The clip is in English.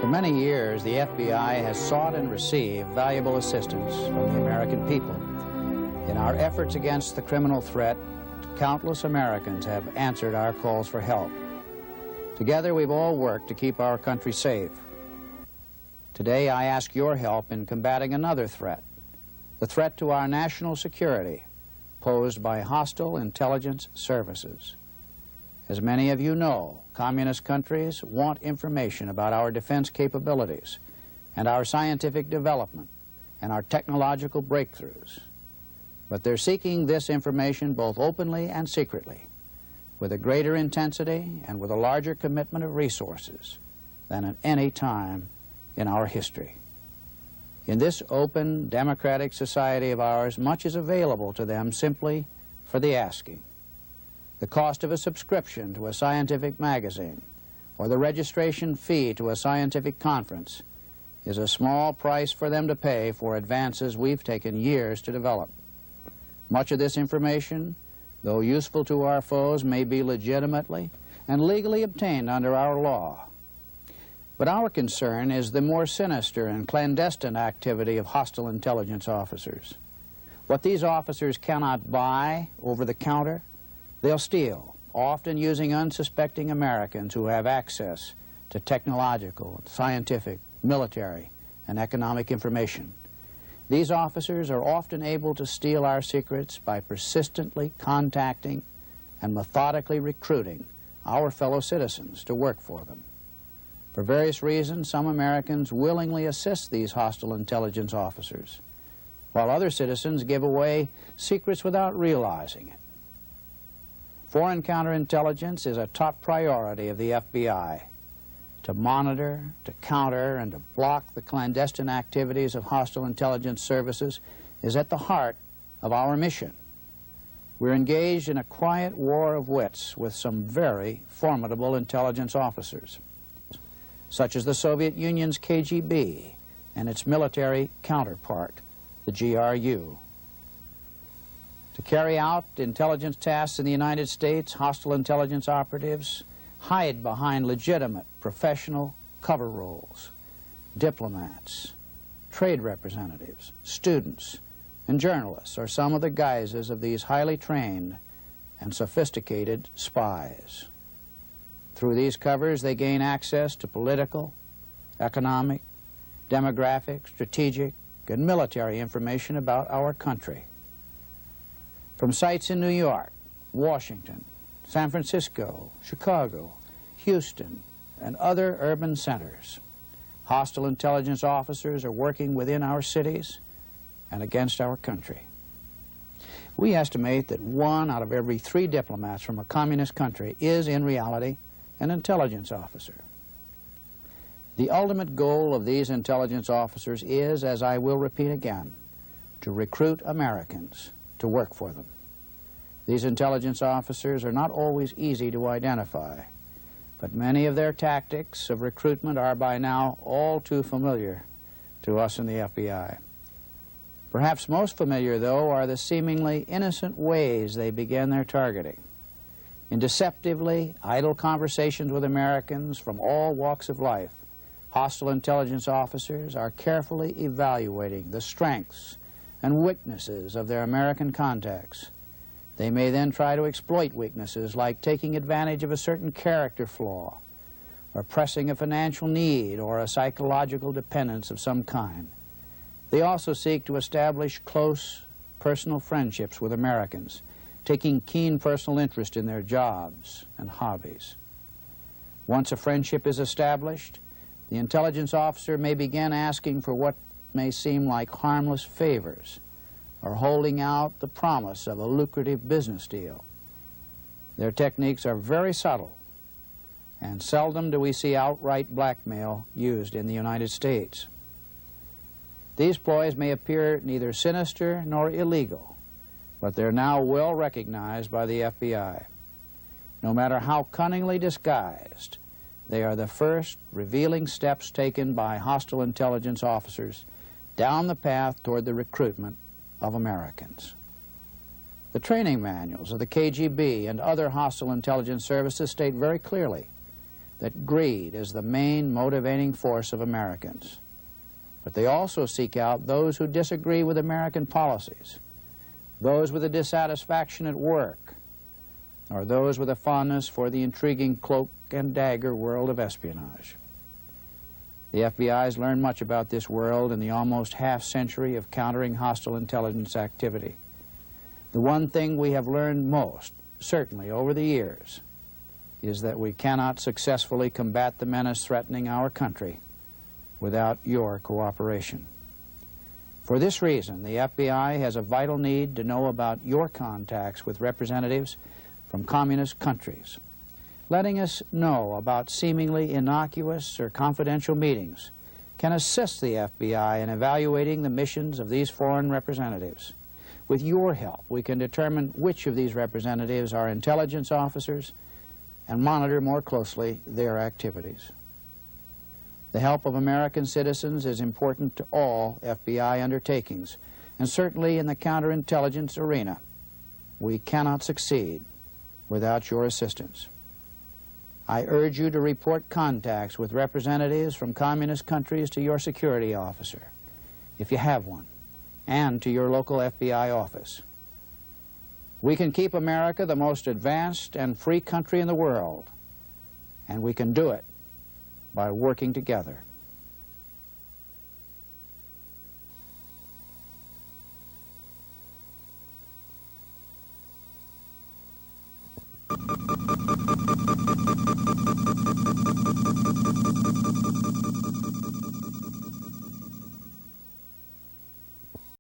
For many years, the FBI has sought and received valuable assistance from the American people. In our efforts against the criminal threat, countless Americans have answered our calls for help. Together, we've all worked to keep our country safe. Today, I ask your help in combating another threat, the threat to our national security posed by hostile intelligence services. As many of you know, communist countries want information about our defense capabilities and our scientific development and our technological breakthroughs. But they're seeking this information both openly and secretly, with a greater intensity and with a larger commitment of resources than at any time in our history. In this open, democratic society of ours, much is available to them simply for the asking. The cost of a subscription to a scientific magazine or the registration fee to a scientific conference is a small price for them to pay for advances we've taken years to develop. Much of this information, though useful to our foes, may be legitimately and legally obtained under our law. But our concern is the more sinister and clandestine activity of hostile intelligence officers. What these officers cannot buy over the counter, they'll steal, often using unsuspecting Americans who have access to technological, scientific, military, and economic information. These officers are often able to steal our secrets by persistently contacting and methodically recruiting our fellow citizens to work for them. For various reasons, some Americans willingly assist these hostile intelligence officers, while other citizens give away secrets without realizing it. Foreign counterintelligence is a top priority of the FBI. To monitor, to counter, and to block the clandestine activities of hostile intelligence services is at the heart of our mission. We're engaged in a quiet war of wits with some very formidable intelligence officers, such as the Soviet Union's KGB and its military counterpart, the GRU. To carry out intelligence tasks in the United States, hostile intelligence operatives hide behind legitimate professional cover roles. Diplomats, trade representatives, students, and journalists are some of the guises of these highly trained and sophisticated spies. Through these covers, they gain access to political, economic, demographic, strategic, and military information about our country. From sites in New York, Washington, San Francisco, Chicago, Houston, and other urban centers, hostile intelligence officers are working within our cities and against our country. We estimate that 1 out of every 3 diplomats from a communist country is, in reality, an intelligence officer. The ultimate goal of these intelligence officers is, as I will repeat again, to recruit Americans to work for them. These intelligence officers are not always easy to identify, but many of their tactics of recruitment are by now all too familiar to us in the FBI. Perhaps most familiar, though, are the seemingly innocent ways they begin their targeting. In deceptively idle conversations with Americans from all walks of life, hostile intelligence officers are carefully evaluating the strengths and weaknesses of their American contacts. They may then try to exploit weaknesses like taking advantage of a certain character flaw, or pressing a financial need or a psychological dependence of some kind. They also seek to establish close personal friendships with Americans, taking keen personal interest in their jobs and hobbies. Once a friendship is established, the intelligence officer may begin asking for what may seem like harmless favors, or holding out the promise of a lucrative business deal. Their techniques are very subtle, and seldom do we see outright blackmail used in the United States. These ploys may appear neither sinister nor illegal, but they're now well recognized by the FBI. No matter how cunningly disguised, they are the first revealing steps taken by hostile intelligence officers down the path toward the recruitment of Americans. The training manuals of the KGB and other hostile intelligence services state very clearly that greed is the main motivating force of Americans. But they also seek out those who disagree with American policies, those with a dissatisfaction at work, or those with a fondness for the intriguing cloak and dagger world of espionage. The FBI has learned much about this world in the almost half-century of countering hostile intelligence activity. The one thing we have learned most, certainly over the years, is that we cannot successfully combat the menace threatening our country without your cooperation. For this reason, the FBI has a vital need to know about your contacts with representatives from communist countries. Letting us know about seemingly innocuous or confidential meetings can assist the FBI in evaluating the missions of these foreign representatives. With your help, we can determine which of these representatives are intelligence officers and monitor more closely their activities. The help of American citizens is important to all FBI undertakings, and certainly in the counterintelligence arena. We cannot succeed without your assistance. I urge you to report contacts with representatives from communist countries to your security officer, if you have one, and to your local FBI office. We can keep America the most advanced and free country in the world, and we can do it by working together.